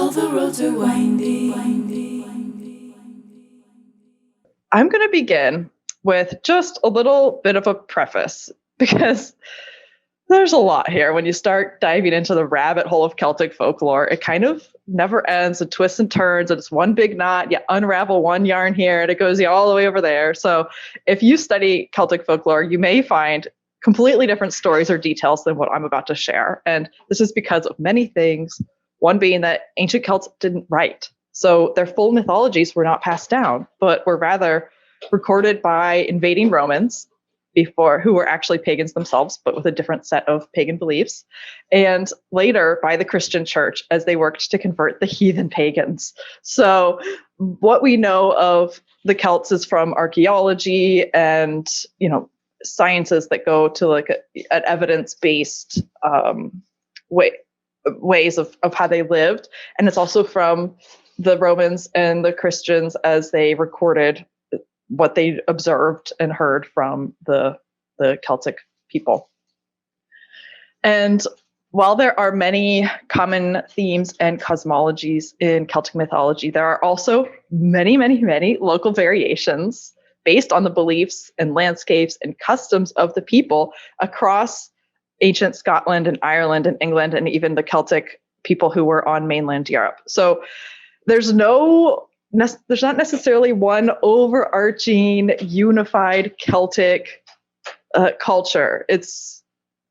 all the roads are windy. I'm going to begin with just a little bit of a preface because there's a lot here. When you start diving into the rabbit hole of Celtic folklore, it kind of never ends. It twists and turns, and it's one big knot. You unravel one yarn here, and it goes all the way over there. So if you study Celtic folklore, you may find completely different stories or details than what I'm about to share. And this is because of many things, one being that ancient Celts didn't write. So their full mythologies were not passed down, but were rather recorded by invading Romans who were actually pagans themselves, but with a different set of pagan beliefs, and later by the Christian church as they worked to convert the heathen pagans. So what we know of the Celts is from archaeology and, sciences that go to like an evidence-based ways of how they lived. And it's also from the Romans and the Christians as they recorded what they observed and heard from the Celtic people. And while there are many common themes and cosmologies in Celtic mythology, there are also many, many, many local variations based on the beliefs and landscapes and customs of the people across ancient Scotland and Ireland and England and even the Celtic people who were on mainland Europe. So there's not necessarily one overarching unified Celtic culture. It's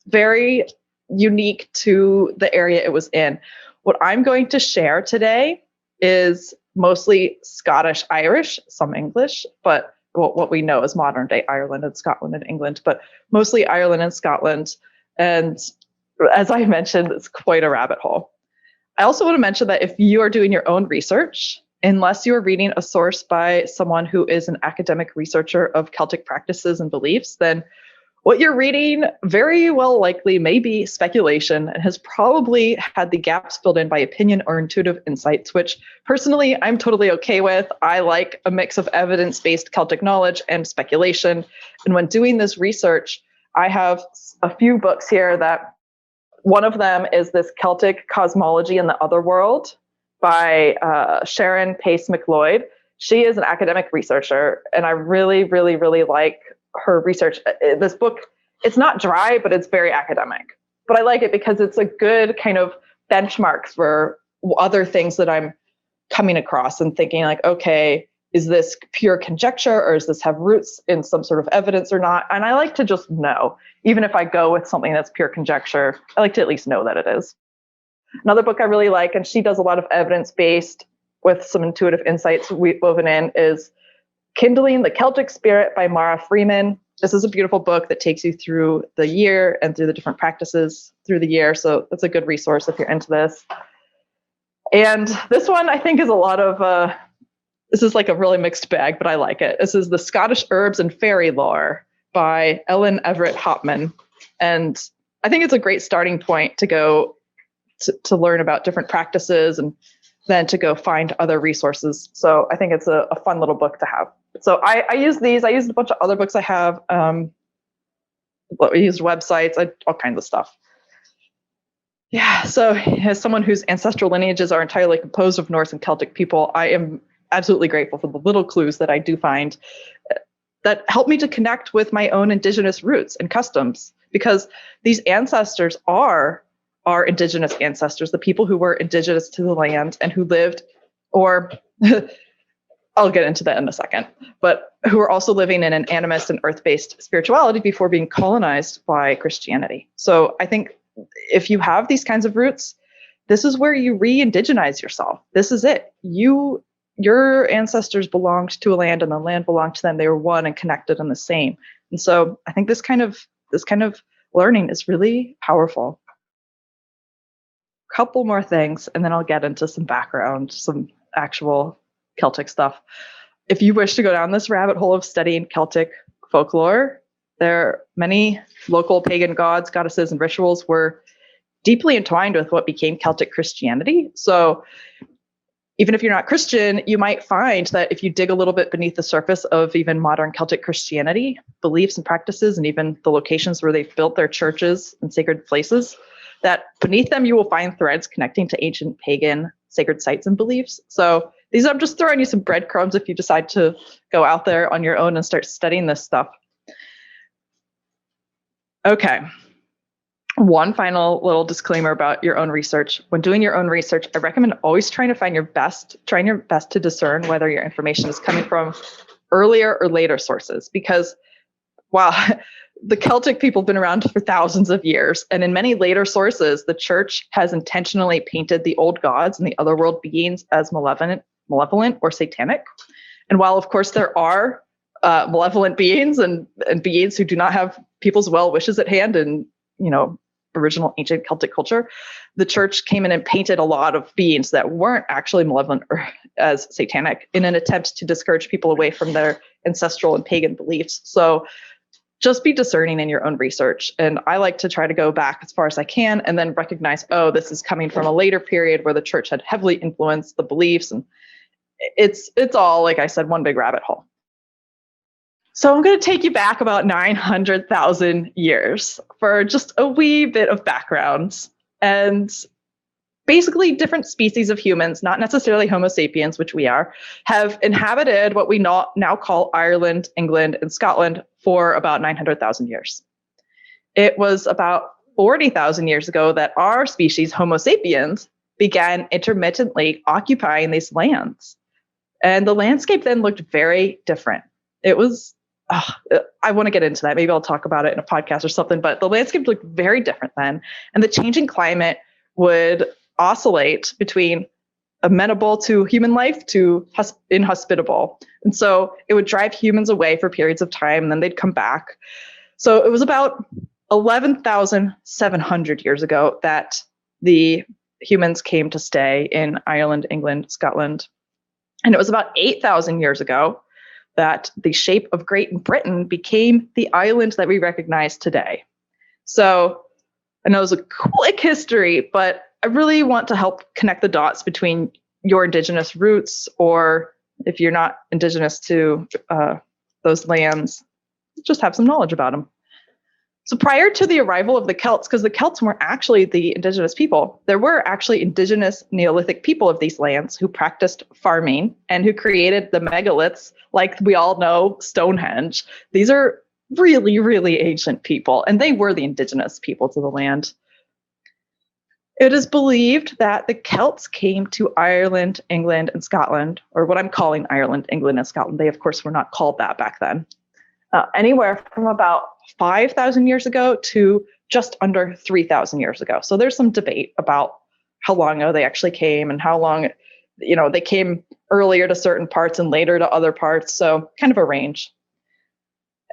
very unique to the area it was in. What I'm going to share today is mostly Scottish, Irish, some English, but what we know is modern day Ireland and Scotland and England, but mostly Ireland and Scotland. And as I mentioned, it's quite a rabbit hole. I also want to mention that if you are doing your own research, unless you are reading a source by someone who is an academic researcher of Celtic practices and beliefs, then what you're reading very well likely may be speculation and has probably had the gaps filled in by opinion or intuitive insights, which personally I'm totally okay with. I like a mix of evidence-based Celtic knowledge and speculation. And when doing this research, I have a few books here that one of them is this Celtic Cosmology in the Other World by Sharon Mcloyd. She is an academic researcher, and I really, really, really like her research. This book, it's not dry, but it's very academic. But I like it because it's a good kind of benchmark for other things that I'm coming across and thinking like, okay, is this pure conjecture or does this have roots in some sort of evidence or not? And I like to just know, even if I go with something that's pure conjecture, I like to at least know that it is. Another book I really like, and she does a lot of evidence-based with some intuitive insights woven in, is Kindling, the Celtic Spirit by Mara Freeman. This is a beautiful book that takes you through the year and through the different practices through the year. So that's a good resource if you're into this. And this one I think is a lot of, this is like a really mixed bag, but I like it. This is The Scottish Herbs and Fairy Lore by Ellen Everett Hopman. And I think it's a great starting point to go to learn about different practices and then to go find other resources. So I think it's a fun little book to have. So I use these. I used a bunch of other books I have. I used websites, all kinds of stuff. Yeah, so as someone whose ancestral lineages are entirely composed of Norse and Celtic people, I am absolutely grateful for the little clues that I do find that help me to connect with my own Indigenous roots and customs, because these ancestors are our Indigenous ancestors, the people who were indigenous to the land and who lived, or I'll get into that in a second, but who are also living in an animist and earth-based spirituality before being colonized by Christianity. So I think if you have these kinds of roots, this is where you re-indigenize yourself. This is it. Your ancestors belonged to a land and the land belonged to them. They were one and connected and the same. And so I think this kind of learning is really powerful. Couple more things, and then I'll get into some background, some actual Celtic stuff. If you wish to go down this rabbit hole of studying Celtic folklore, there are many local pagan gods, goddesses, and rituals were deeply entwined with what became Celtic Christianity. So even if you're not Christian, you might find that if you dig a little bit beneath the surface of even modern Celtic Christianity, beliefs and practices, and even the locations where they've built their churches and sacred places, that beneath them you will find threads connecting to ancient pagan sacred sites and beliefs. So I'm just throwing you some breadcrumbs if you decide to go out there on your own and start studying this stuff. Okay. One final little disclaimer about your own research. When doing your own research, I recommend always trying your best to discern whether your information is coming from earlier or later sources, because wow, the Celtic people have been around for thousands of years, and in many later sources, the church has intentionally painted the old gods and the otherworld beings as malevolent or satanic. And while, of course, there are malevolent beings and beings who do not have people's well wishes at hand in, original ancient Celtic culture, the church came in and painted a lot of beings that weren't actually malevolent or as satanic in an attempt to discourage people away from their ancestral and pagan beliefs. So just be discerning in your own research. And I like to try to go back as far as I can and then recognize, oh, this is coming from a later period where the church had heavily influenced the beliefs. And it's all, like I said, one big rabbit hole. So I'm going to take you back about 900,000 years for just a wee bit of background. And basically different species of humans, not necessarily Homo sapiens, which we are, have inhabited what we now call Ireland, England, and Scotland for about 900,000 years. It was about 40,000 years ago that our species, Homo sapiens, began intermittently occupying these lands. And the landscape then looked very different. It was I want to get into that. Maybe I'll talk about it in a podcast or something, but the landscape looked very different then. And the changing climate would oscillate between amenable to human life to inhospitable. And so it would drive humans away for periods of time, and then they'd come back. So it was about 11,700 years ago that the humans came to stay in Ireland, England, Scotland. And it was about 8,000 years ago that the shape of Great Britain became the island that we recognize today. So I know it's a quick history, but I really want to help connect the dots between your Indigenous roots, or if you're not Indigenous to those lands, just have some knowledge about them. So prior to the arrival of the Celts, because the Celts weren't actually the Indigenous people, there were actually Indigenous Neolithic people of these lands who practiced farming and who created the megaliths, like we all know, Stonehenge. These are really, really ancient people, and they were the Indigenous people to the land. It is believed that the Celts came to Ireland, England, and Scotland, or what I'm calling Ireland, England, and Scotland. They, of course, were not called that back then. Anywhere from about 5,000 years ago to just under 3,000 years ago. So there's some debate about how long ago they actually came and how long, they came earlier to certain parts and later to other parts. So kind of a range.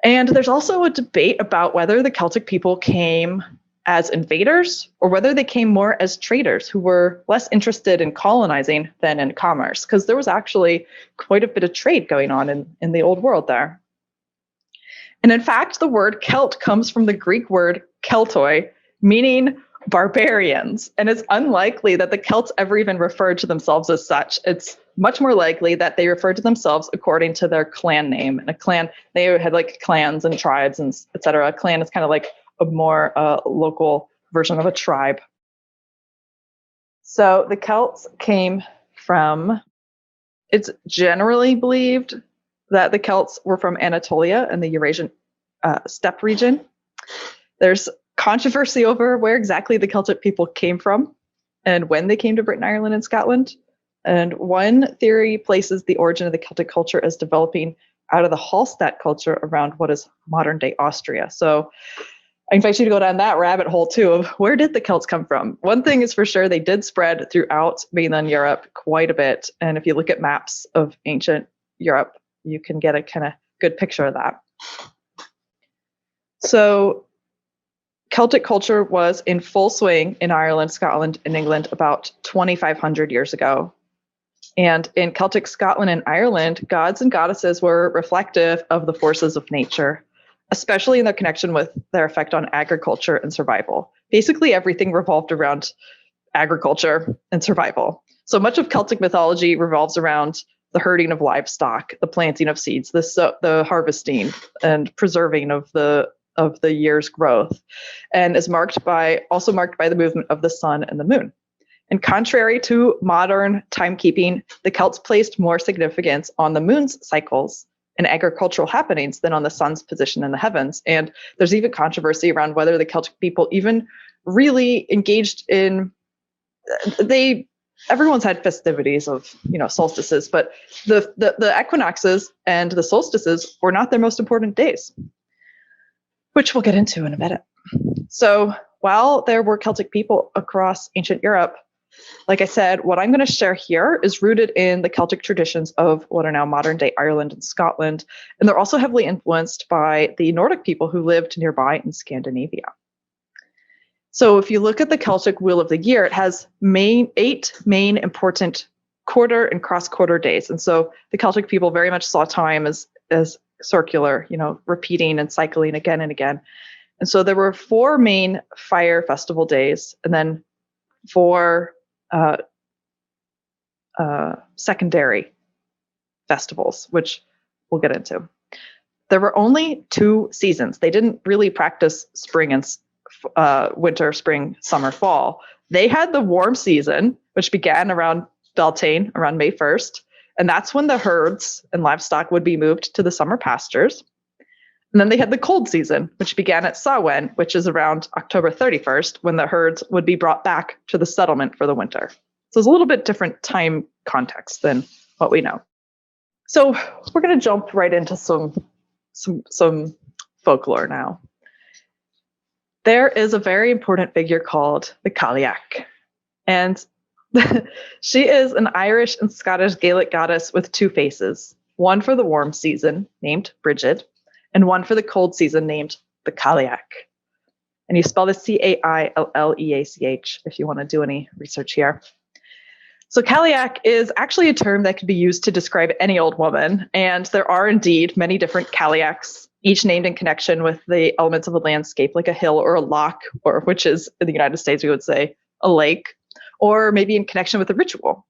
And there's also a debate about whether the Celtic people came as invaders or whether they came more as traders who were less interested in colonizing than in commerce, because there was actually quite a bit of trade going on in the old world there. And in fact, the word Celt comes from the Greek word keltoi, meaning barbarians. And it's unlikely that the Celts ever even referred to themselves as such. It's much more likely that they referred to themselves according to their clan name. And a clan, they had like clans and tribes and et cetera. A clan is kind of like a more local version of a tribe. So the Celts came from, it's generally believed that the Celts were from Anatolia and the Eurasian steppe region. There's controversy over where exactly the Celtic people came from and when they came to Britain, Ireland, and Scotland. And one theory places the origin of the Celtic culture as developing out of the Hallstatt culture around what is modern-day Austria. So I invite you to go down that rabbit hole too of where did the Celts come from? One thing is for sure, they did spread throughout mainland Europe quite a bit. And if you look at maps of ancient Europe, you can get a kind of good picture of that. So Celtic culture was in full swing in Ireland, Scotland, and England about 2,500 years ago. And in Celtic Scotland and Ireland, gods and goddesses were reflective of the forces of nature, especially in their connection with their effect on agriculture and survival. Basically, everything revolved around agriculture and survival. So much of Celtic mythology revolves around the herding of livestock, the planting of seeds, the harvesting and preserving of the year's growth, and is marked by the movement of the sun and the moon. And contrary to modern timekeeping, the Celts placed more significance on the moon's cycles and agricultural happenings than on the sun's position in the heavens. And there's even controversy around whether the Celtic people even really engaged in, everyone's had festivities of, solstices, but the equinoxes and the solstices were not their most important days, which we'll get into in a minute. So while there were Celtic people across ancient Europe, like I said, what I'm going to share here is rooted in the Celtic traditions of what are now modern day Ireland and Scotland. And they're also heavily influenced by the Nordic people who lived nearby in Scandinavia. So if you look at the Celtic Wheel of the Year, it has 8 main important quarter and cross-quarter days. And so the Celtic people very much saw time as circular, repeating and cycling again and again. And so there were 4 main fire festival days, and then 4 secondary festivals, which we'll get into. There were only 2 seasons. They didn't really practice spring and winter, spring, summer, fall. They had the warm season, which began around Beltane, around May 1st. And that's when the herds and livestock would be moved to the summer pastures. And then they had the cold season, which began at Samhain, which is around October 31st, when the herds would be brought back to the settlement for the winter. So it's a little bit different time context than what we know. So we're going to jump right into some folklore now. There is a very important figure called the Colliac. And she is an Irish and Scottish Gaelic goddess with 2 faces, one for the warm season, named Brigid, and one for the cold season, named the Colliac. And you spell the Cailleach if you want to do any research here. So Colliac is actually a term that could be used to describe any old woman, and there are indeed many different Colliacs, each named in connection with the elements of a landscape, like a hill or a loch, or which is in the United States we would say a lake, or maybe in connection with a ritual.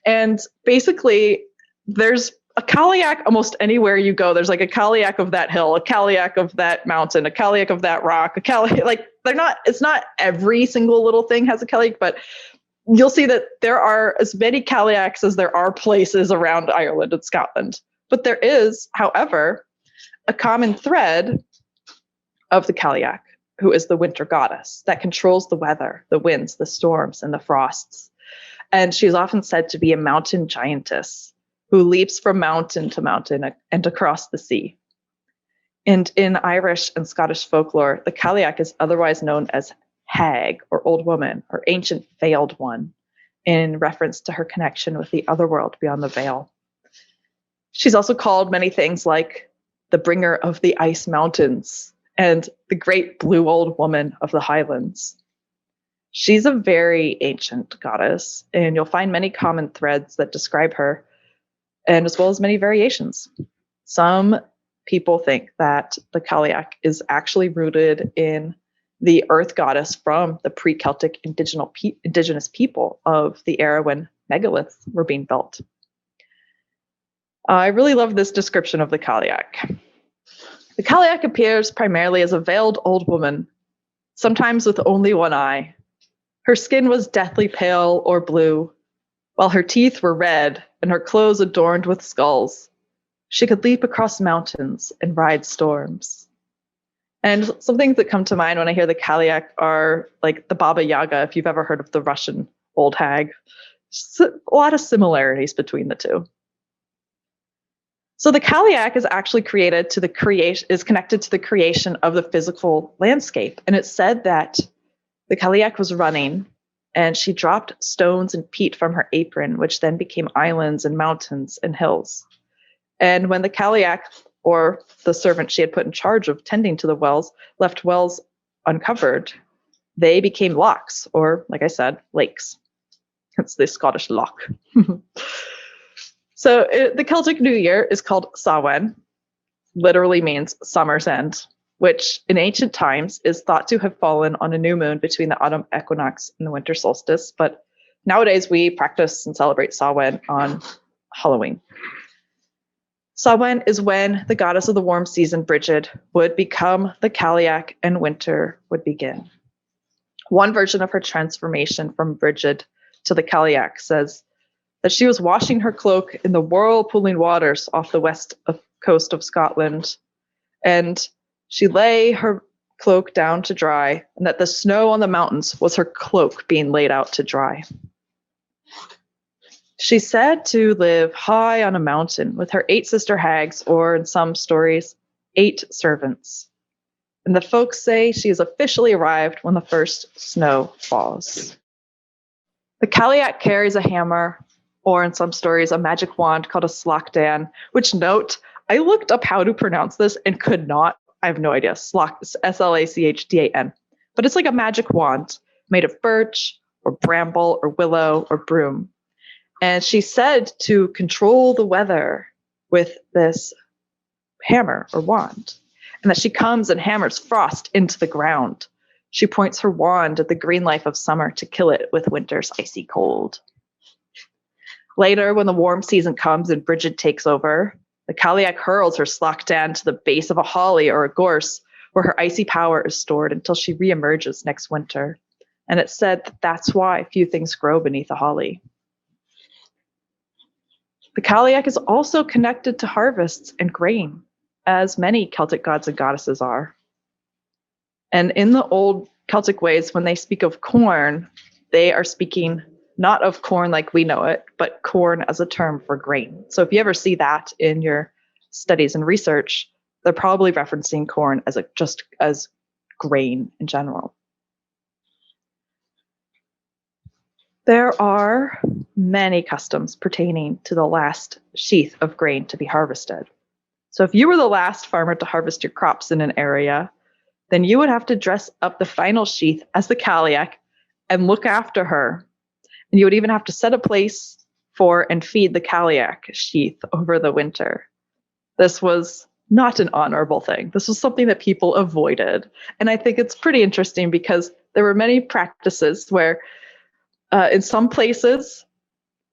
And basically, there's a Colliac almost anywhere you go. There's like a Colliac of that hill, a Colliac of that mountain, a Colliac of that rock, a Colliac, like it's not every single little thing has a Colliac, but you'll see that there are as many Colliacs as there are places around Ireland and Scotland. But there is, however, a common thread of the Colliac, who is the winter goddess that controls the weather, the winds, the storms, and the frosts. And she's often said to be a mountain giantess who leaps from mountain to mountain and across the sea. And in Irish and Scottish folklore, the Colliac is otherwise known as hag, or old woman, or ancient veiled one, in reference to her connection with the other world beyond the veil. She's also called many things like the bringer of the ice mountains and the great blue old woman of the highlands. She's a very ancient goddess, and you'll find many common threads that describe her, and as well as many variations. Some people think that the Colliac is actually rooted in the earth goddess from the pre-Celtic indigenous people of the era when megaliths were being built. I really love this description of the Colliac. The Colliac appears primarily as a veiled old woman, sometimes with only one eye. Her skin was deathly pale or blue, while her teeth were red and her clothes adorned with skulls. She could leap across mountains and ride storms. And some things that come to mind when I hear the Colliac are like the Baba Yaga, if you've ever heard of the Russian old hag. Just a lot of similarities between the two. So the Colliac is actually connected to the creation of the physical landscape. And it's said that the Colliac was running and she dropped stones and peat from her apron, which then became islands and mountains and hills. And when the Colliac, or the servant she had put in charge of tending to the wells, left wells uncovered, they became lochs, or like I said, lakes. It's the Scottish loch. So the Celtic New Year is called Samhain, literally means summer's end, which in ancient times is thought to have fallen on a new moon between the autumn equinox and the winter solstice. But nowadays we practice and celebrate Samhain on Halloween. Samhain is when the goddess of the warm season, Brigid, would become the Colliac and winter would begin. One version of her transformation from Brigid to the Colliac says that she was washing her cloak in the whirlpooling waters off the coast of Scotland, and she lay her cloak down to dry, and that the snow on the mountains was her cloak being laid out to dry. She's said to live high on a mountain with her 8 sister hags, or in some stories, 8 servants. And the folks say she has officially arrived when the first snow falls. The Colliac carries a hammer, or in some stories, a magic wand called a slachdan, which note, I looked up how to pronounce this and could not. I have no idea. Slachdan. But it's like a magic wand made of birch or bramble or willow or broom. And she's said to control the weather with this hammer or wand, and that she comes and hammers frost into the ground. She points her wand at the green life of summer to kill it with winter's icy cold. Later, when the warm season comes and Bridget takes over, the Colliac hurls her slachdan to the base of a holly or a gorse, where her icy power is stored until she reemerges next winter. And it's said that that's why few things grow beneath a holly. The Colliac is also connected to harvests and grain, as many Celtic gods and goddesses are. And in the old Celtic ways, when they speak of corn, they are speaking not of corn like we know it, but corn as a term for grain. So if you ever see that in your studies and research, they're probably referencing corn as just as grain in general. There are many customs pertaining to the last sheaf of grain to be harvested. So if you were the last farmer to harvest your crops in an area, then you would have to dress up the final sheaf as the Colliac and look after her. And you would even have to set a place for and feed the Colliac sheath over the winter. This was not an honorable thing. This was something that people avoided. And I think it's pretty interesting because there were many practices where in some places,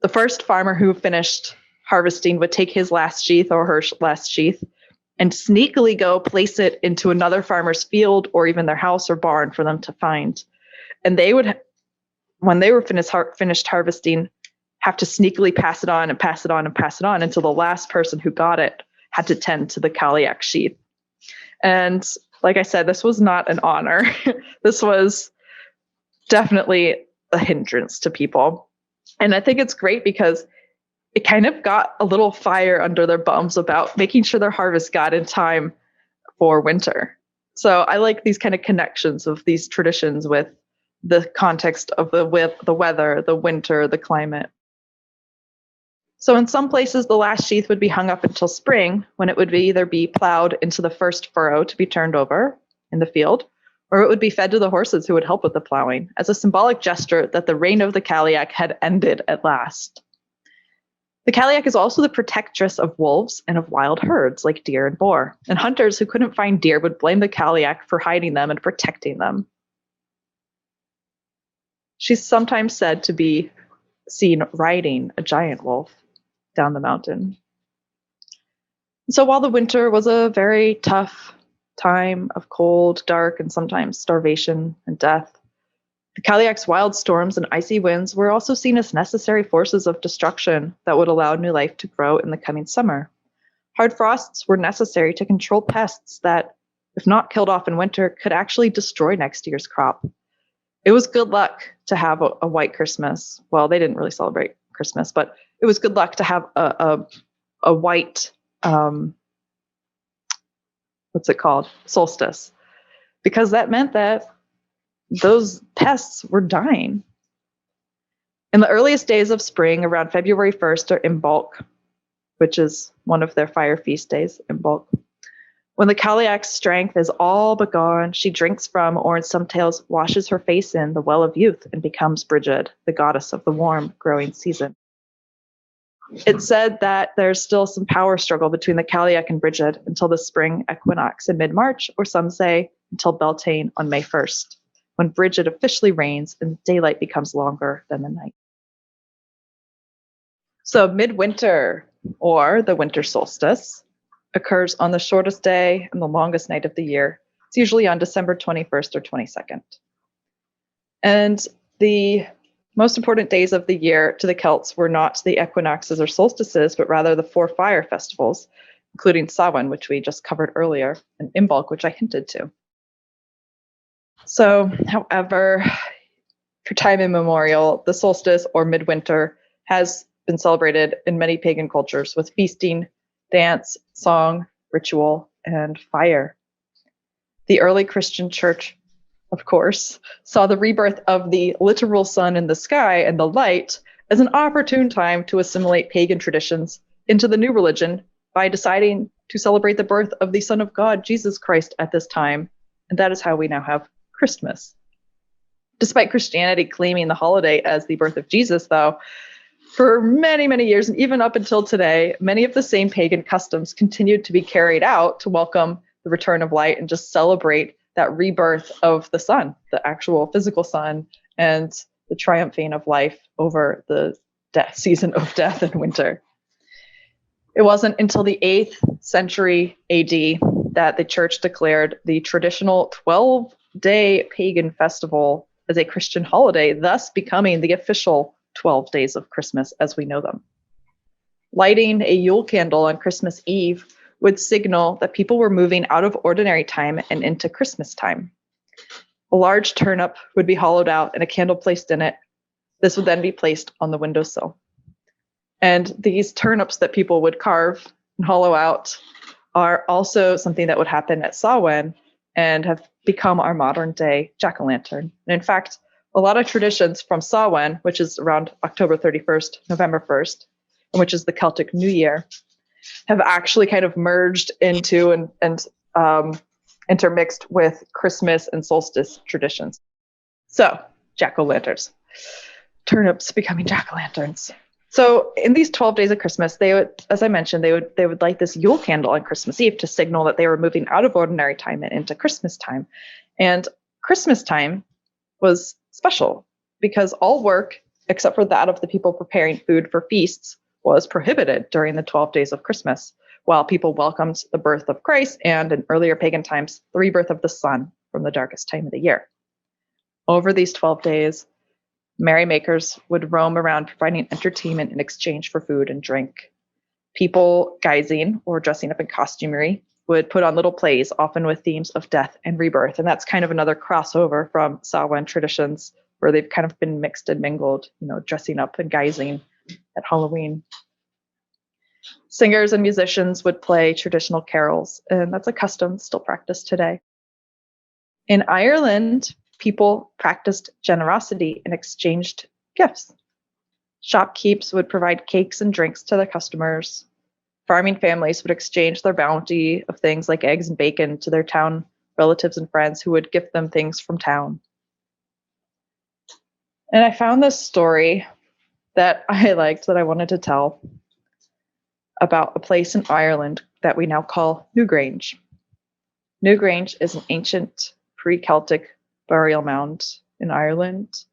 the first farmer who finished harvesting would take his last sheath or her last sheath and sneakily go place it into another farmer's field or even their house or barn for them to find. And they would, when they were finished harvesting, have to sneakily pass it on and pass it on and pass it on until the last person who got it had to tend to the Colliac sheath. And like I said, this was not an honor. This was definitely a hindrance to people. And I think it's great because it kind of got a little fire under their bums about making sure their harvest got in time for winter. So I like these kind of connections of these traditions with the context of the weather, the winter, the climate. So in some places, the last sheath would be hung up until spring, when it would either be plowed into the first furrow to be turned over in the field, or it would be fed to the horses who would help with the plowing, as a symbolic gesture that the reign of the Colliac had ended at last. The Colliac is also the protectress of wolves and of wild herds like deer and boar, and hunters who couldn't find deer would blame the Colliac for hiding them and protecting them. She's sometimes said to be seen riding a giant wolf down the mountain. So while the winter was a very tough time of cold, dark, and sometimes starvation and death, the Colliac's wild storms and icy winds were also seen as necessary forces of destruction that would allow new life to grow in the coming summer. Hard frosts were necessary to control pests that, if not killed off in winter, could actually destroy next year's crop. It was good luck to have a white Christmas. Well, they didn't really celebrate Christmas, but it was good luck to have a white, what's it called? Solstice. Because that meant that those pests were dying. In the earliest days of spring, around February 1st, or Imbolc, which is one of their fire feast days, Imbolc, when the Colliac's strength is all but gone, she drinks from, or in some tales, washes her face in the well of youth and becomes Bridget, the goddess of the warm, growing season. It's said that there's still some power struggle between the Colliac and Bridget until the spring equinox in mid-March, or some say until Beltane on May 1st, when Bridget officially reigns and daylight becomes longer than the night. So midwinter, or the winter solstice, occurs on the shortest day and the longest night of the year. It's usually on December 21st or 22nd. And the most important days of the year to the Celts were not the equinoxes or solstices, but rather the 4 fire festivals, including Samhain, which we just covered earlier, and Imbolc, which I hinted to. So, however, for time immemorial, the solstice or midwinter has been celebrated in many pagan cultures with feasting, dance, song, ritual, and fire. The early Christian church, of course, saw the rebirth of the literal sun in the sky and the light as an opportune time to assimilate pagan traditions into the new religion by deciding to celebrate the birth of the Son of God, Jesus Christ, at this time. And that is how we now have Christmas. Despite Christianity claiming the holiday as the birth of Jesus, though, for many, many years, and even up until today, many of the same pagan customs continued to be carried out to welcome the return of light and just celebrate that rebirth of the sun, the actual physical sun, and the triumphing of life over the season of death and winter. It wasn't until the 8th century AD that the church declared the traditional 12-day pagan festival as a Christian holiday, thus becoming the official 12 days of Christmas as we know them. Lighting a Yule candle on Christmas Eve would signal that people were moving out of ordinary time and into Christmas time. A large turnip would be hollowed out and a candle placed in it. This would then be placed on the windowsill. And these turnips that people would carve and hollow out are also something that would happen at Samhain and have become our modern day jack-o'-lantern. And in fact, a lot of traditions from Samhain, which is around October 31st, November 1st, and which is the Celtic New Year, have actually kind of merged into and intermixed with Christmas and solstice traditions. So, jack-o'-lanterns, turnips becoming jack-o'-lanterns. So in these 12 days of Christmas, they would, as I mentioned, they would light this Yule candle on Christmas Eve to signal that they were moving out of ordinary time and into Christmas time. And Christmas time was special because all work, except for that of the people preparing food for feasts, was prohibited during the 12 days of Christmas, while people welcomed the birth of Christ and, in earlier pagan times, the rebirth of the sun from the darkest time of the year. Over these 12 days, merrymakers would roam around providing entertainment in exchange for food and drink. People guising or dressing up in costumery would put on little plays, often with themes of death and rebirth. And that's kind of another crossover from Samhain traditions where they've kind of been mixed and mingled, dressing up and guising at Halloween. Singers and musicians would play traditional carols, and that's a custom still practiced today. In Ireland, people practiced generosity and exchanged gifts. Shopkeepers would provide cakes and drinks to their customers. Farming families would exchange their bounty of things like eggs and bacon to their town relatives and friends who would gift them things from town. And I found this story that I liked that I wanted to tell about a place in Ireland that we now call Newgrange. Newgrange is an ancient pre-Celtic burial mound in Ireland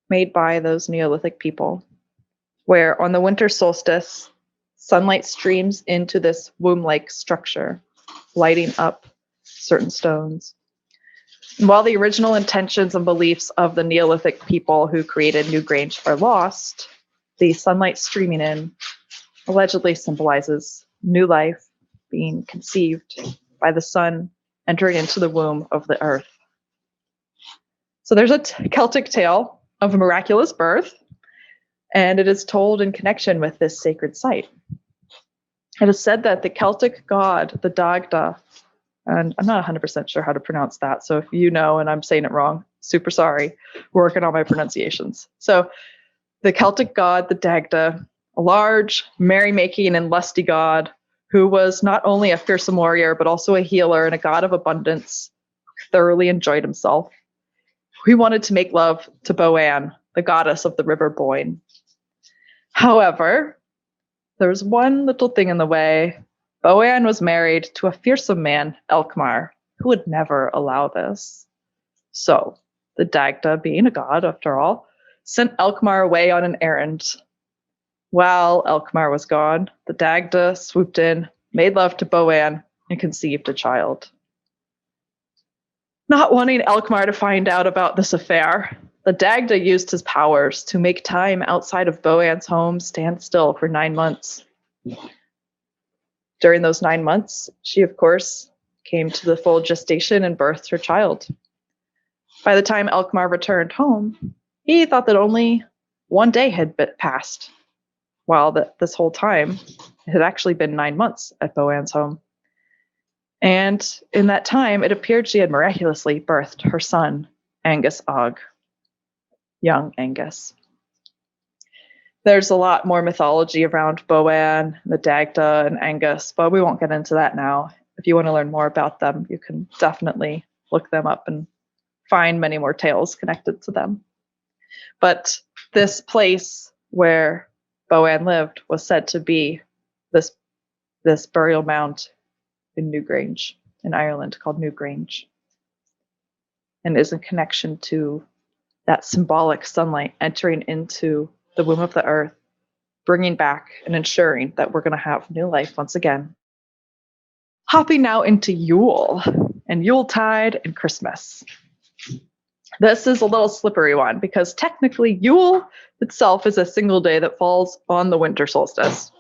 made by those Neolithic people, where on the winter solstice, sunlight streams into this womb-like structure, lighting up certain stones. And while the original intentions and beliefs of the Neolithic people who created Newgrange are lost, the sunlight streaming in allegedly symbolizes new life being conceived by the sun entering into the womb of the earth. So there's a Celtic tale of a miraculous birth, and it is told in connection with this sacred site. It is said that the Celtic god, the Dagda, and I'm not 100% sure how to pronounce that, so if you know and I'm saying it wrong, super sorry, working on my pronunciations. So the Celtic god, the Dagda, a large, merrymaking and lusty god who was not only a fearsome warrior, but also a healer and a god of abundance, thoroughly enjoyed himself. He wanted to make love to Boann, the goddess of the river Boyne. However, there was one little thing in the way. Boann was married to a fearsome man, Elkmar, who would never allow this. So, the Dagda, being a god after all, sent Elkmar away on an errand. While Elkmar was gone, the Dagda swooped in, made love to Boann, and conceived a child. Not wanting Elkmar to find out about this affair, the Dagda used his powers to make time outside of Boan's home stand still for 9 months. During those 9 months, she, of course, came to the full gestation and birthed her child. By the time Elkmar returned home, he thought that only 1 day had passed, while this whole time it had actually been 9 months at Boan's home. And in that time, it appeared she had miraculously birthed her son, Angus Og, young Angus. There's a lot more mythology around Boan, the Dagda, and Angus, but we won't get into that now. If you want to learn more about them, you can definitely look them up and find many more tales connected to them. But this place where Boan lived was said to be this burial mound in Newgrange, in Ireland, called Newgrange, and is in connection to that symbolic sunlight entering into the womb of the earth, bringing back and ensuring that we're going to have new life once again. Hopping now into Yule and Yuletide and Christmas. This is a little slippery one because technically Yule itself is a single day that falls on the winter solstice,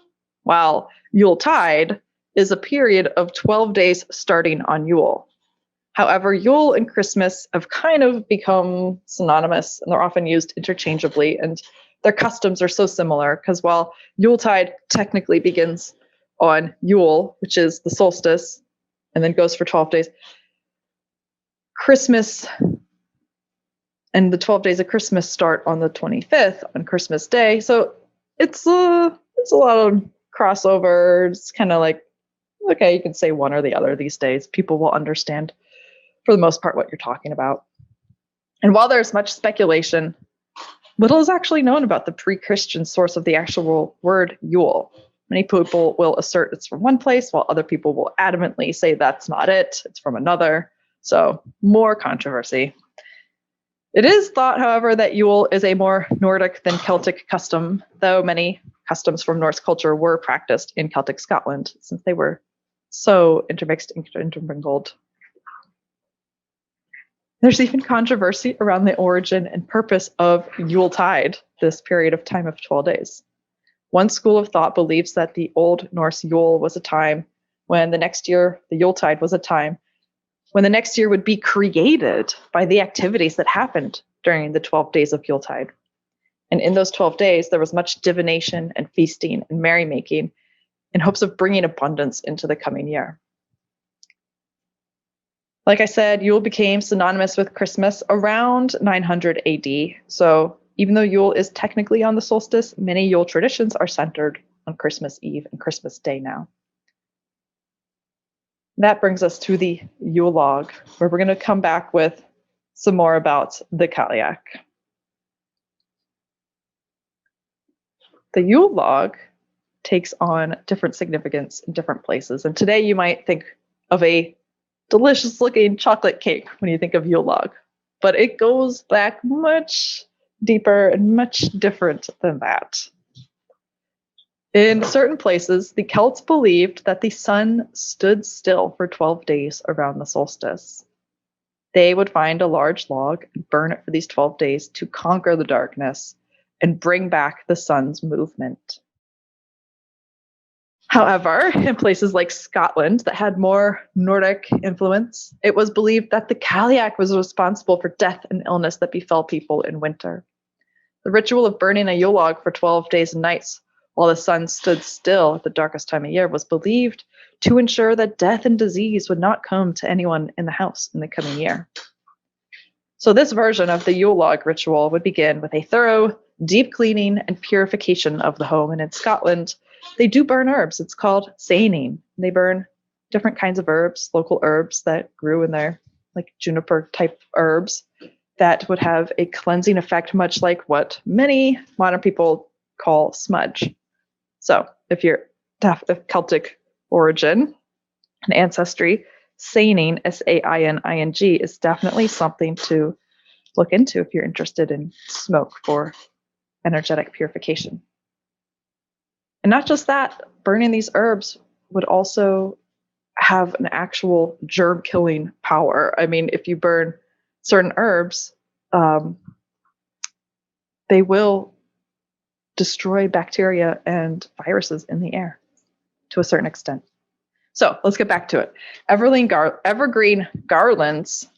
while Yuletide is a period of 12 days starting on Yule. However, Yule and Christmas have kind of become synonymous, and they're often used interchangeably, and their customs are so similar because while Yuletide technically begins on Yule, which is the solstice, and then goes for 12 days, Christmas and the 12 days of Christmas start on the 25th on Christmas Day. So it's a lot of crossover. It's kind of like, okay, you can say one or the other these days. People will understand for the most part what you're talking about. And while there's much speculation, little is actually known about the pre-Christian source of the actual word Yule. Many people will assert it's from one place, while other people will adamantly say that's not it, it's from another. So more controversy. It is thought, however, that Yule is a more Nordic than Celtic custom, though many customs from Norse culture were practiced in Celtic Scotland, since they were so intermixed and intermingled. There's even controversy around the origin and purpose of Yuletide, this period of time of 12 days. One school of thought believes that the Old Norse Yule was a time when the next year, the Yuletide was a time when the next year would be created by the activities that happened during the 12 days of Yuletide. And in those 12 days, there was much divination and feasting and merrymaking in hopes of bringing abundance into the coming year. Like I said, Yule became synonymous with Christmas around 900 AD. So even though Yule is technically on the solstice, many Yule traditions are centered on Christmas Eve and Christmas Day now. That brings us to the Yule Log, where we're going to come back with some more about the Colliac. The Yule Log takes on different significance in different places. And today you might think of a delicious looking chocolate cake when you think of Yule Log, but it goes back much deeper and much different than that. In certain places, the Celts believed that the sun stood still for 12 days around the solstice. They would find a large log and burn it for these 12 days to conquer the darkness and bring back the sun's movement. However, in places like Scotland that had more Nordic influence, it was believed that the Colliac was responsible for death and illness that befell people in winter. The ritual of burning a Yule log for 12 days and nights while the sun stood still at the darkest time of year was believed to ensure that death and disease would not come to anyone in the house in the coming year. So this version of the Yule log ritual would begin with a thorough, deep cleaning and purification of the home. And in Scotland, they do burn herbs. It's called seining. They burn different kinds of herbs, local herbs that grew in there, like juniper type herbs, that would have a cleansing effect, much like what many modern people call smudge. So if you're of Celtic origin and ancestry, seining, S-A-I-N-I-N-G, is definitely something to look into if you're interested in smoke for energetic purification. And not just that, burning these herbs would also have an actual germ-killing power. I mean, if you burn certain herbs, they will destroy bacteria and viruses in the air to a certain extent. So let's get back to it. Evergreen garlands,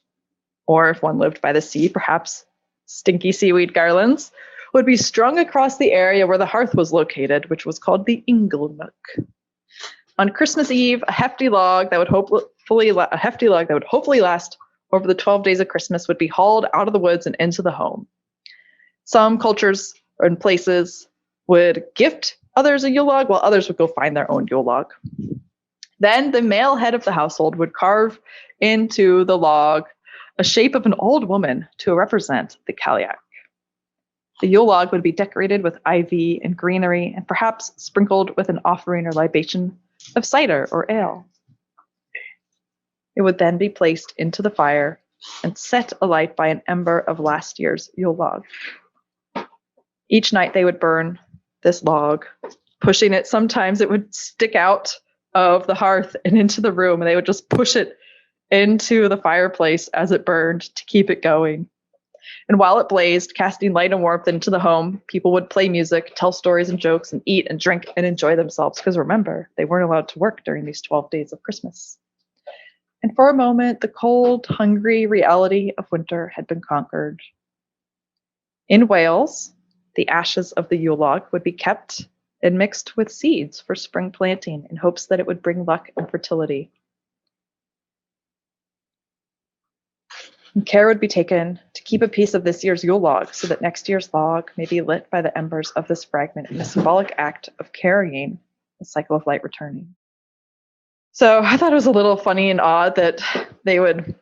or if one lived by the sea, perhaps stinky seaweed garlands, would be strung across the area where the hearth was located, which was called the inglenook. On Christmas Eve, a hefty log that would hopefully last over the 12 days of Christmas would be hauled out of the woods and into the home. Some cultures and places would gift others a Yule log, while others would go find their own Yule log. Then the male head of the household would carve into the log a shape of an old woman to represent the Colliac. The Yule log would be decorated with ivy and greenery, and perhaps sprinkled with an offering or libation of cider or ale. It would then be placed into the fire and set alight by an ember of last year's Yule log. Each night they would burn this log, pushing it. Sometimes it would stick out of the hearth and into the room, and they would just push it into the fireplace as it burned to keep it going. And while it blazed, casting light and warmth into the home, people would play music, tell stories and jokes, and eat and drink and enjoy themselves. Because remember, they weren't allowed to work during these 12 days of Christmas. And for a moment, the cold, hungry reality of winter had been conquered. In Wales, the ashes of the Yule log would be kept and mixed with seeds for spring planting in hopes that it would bring luck and fertility. And care would be taken to keep a piece of this year's Yule log so that next year's log may be lit by the embers of this fragment in a symbolic act of carrying the cycle of light returning. So I thought it was a little funny and odd that they would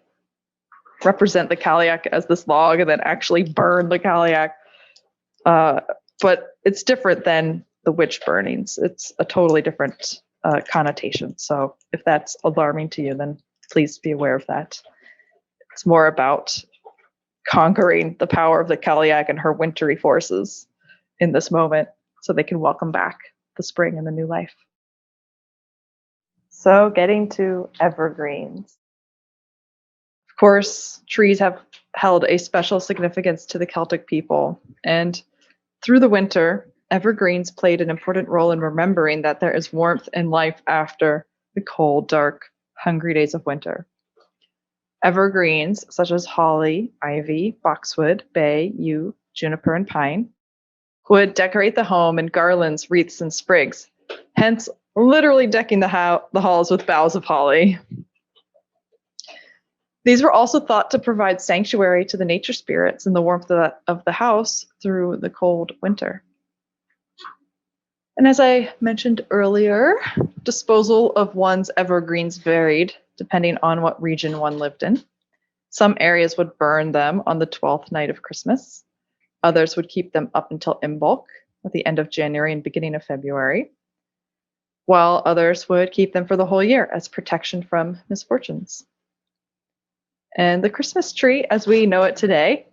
represent the Colliac as this log and then actually burn the Colliac. But it's different than the witch burnings. It's a totally different connotation. So if that's alarming to you, then please be aware of that. It's more about conquering the power of the Colliac and her wintry forces in this moment so they can welcome back the spring and the new life. So getting to evergreens. Of course, trees have held a special significance to the Celtic people, and through the winter, evergreens played an important role in remembering that there is warmth and life after the cold, dark, hungry days of winter. Evergreens such as holly, ivy, boxwood, bay, yew, juniper, and pine would decorate the home in garlands, wreaths, and sprigs, hence literally decking the halls with boughs of holly. These were also thought to provide sanctuary to the nature spirits and the warmth of the house through the cold winter. And as I mentioned earlier, disposal of one's evergreens varied depending on what region one lived in. Some areas would burn them on the 12th night of Christmas. Others would keep them up until Imbolc at the end of January and beginning of February, while others would keep them for the whole year as protection from misfortunes. And the Christmas tree, as we know it today,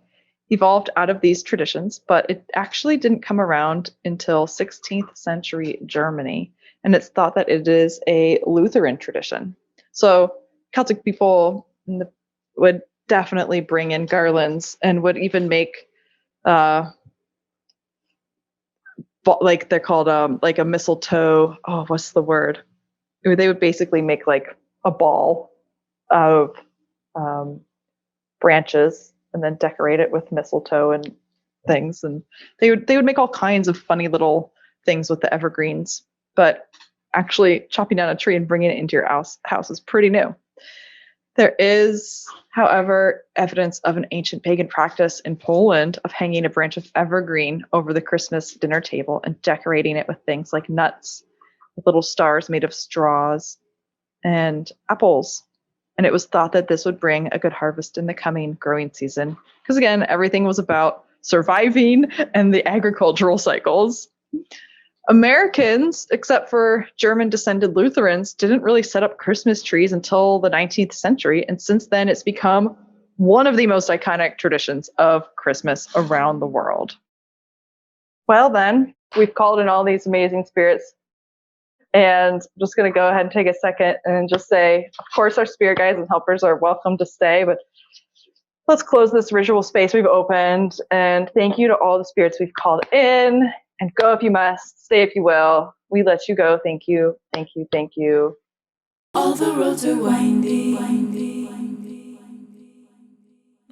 evolved out of these traditions, but it actually didn't come around until 16th century Germany, and it's thought that it is a Lutheran tradition. So Celtic people would definitely bring in garlands and would even make, like they're called like a mistletoe. Oh, what's the word? They would basically make like a ball of branches and then decorate it with mistletoe and things. And they would make all kinds of funny little things with the evergreens. But actually chopping down a tree and bringing it into your house is pretty new. There is, however, evidence of an ancient pagan practice in Poland of hanging a branch of evergreen over the Christmas dinner table and decorating it with things like nuts, with little stars made of straws, and apples. And it was thought that this would bring a good harvest in the coming growing season. Because again, everything was about surviving and the agricultural cycles. Americans, except for German-descended Lutherans, didn't really set up Christmas trees until the 19th century, and since then it's become one of the most iconic traditions of Christmas around the world. Well then, we've called in all these amazing spirits, and I'm just going to go ahead and take a second and just say, of course, our spirit guides and helpers are welcome to stay, but let's close this ritual space we've opened, and thank you to all the spirits we've called in. And go if you must, stay if you will. We let you go. Thank you, thank you, thank you. All the roads are windy.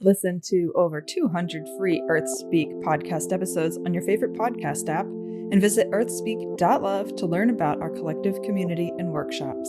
Listen to over 200 free Earthspeak podcast episodes on your favorite podcast app, and visit earthspeak.love to learn about our collective community and workshops.